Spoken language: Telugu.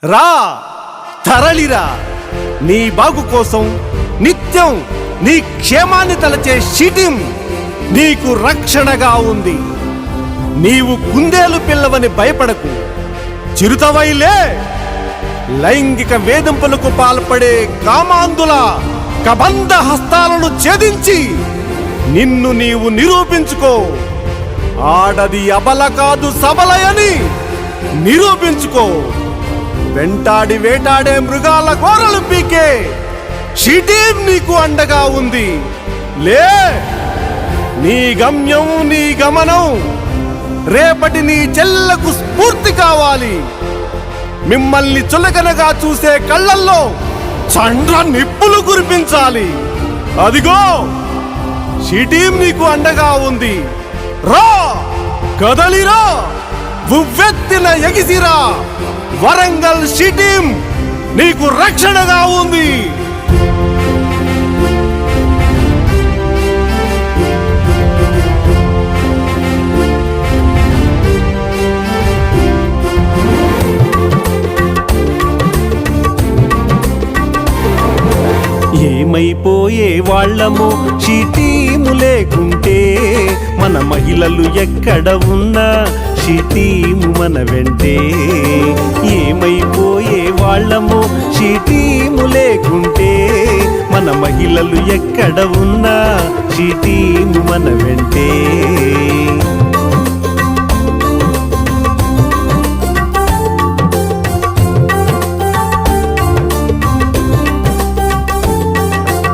రా, తరలిరా. నీ బాగు కోసం నిత్యం నీ క్షేమాన్ని తలచే షీటీం నీకు రక్షణగా ఉంది. నీవు కుందేలు పిల్లవని భయపడకు. చిరుతవైలే. లైంగిక వేధింపులకు పాల్పడే కామాంధుల కబంధ హస్తాలను ఛేదించి నిన్ను నీవు నిరూపించుకో. ఆడది అబల కాదు సబలయని నిరూపించుకో. వెంటాడి వేటాడే మృగాల గోరలు పీకే షీటీం నీకు అండగా ఉంది. లే, నీ గమ్యం నీ గమనం రేపటి నీ చెల్లకు స్ఫూర్తి కావాలి. మిమ్మల్ని చులకనగా చూసే కళ్ళల్లో చండ్ర నిప్పులు కురిపించాలి. అదిగో షీటీం నీకు అండగా ఉంది. రా, కదలిరా, ఉవ్వెత్తిన ఎగిసిరా. వరంగల్ షీటీం నీకు రక్షణగా ఉంది. ఏమైపోయే వాళ్ళము షీటీము లేకుంటే, మన మహిళలు ఎక్కడ ఉన్నా షీటీము మన వెంటే. ఏమైపోయే వాళ్ళము షీటీము లేకుంటే, మన మహిళలు ఎక్కడ ఉన్నా షీటీము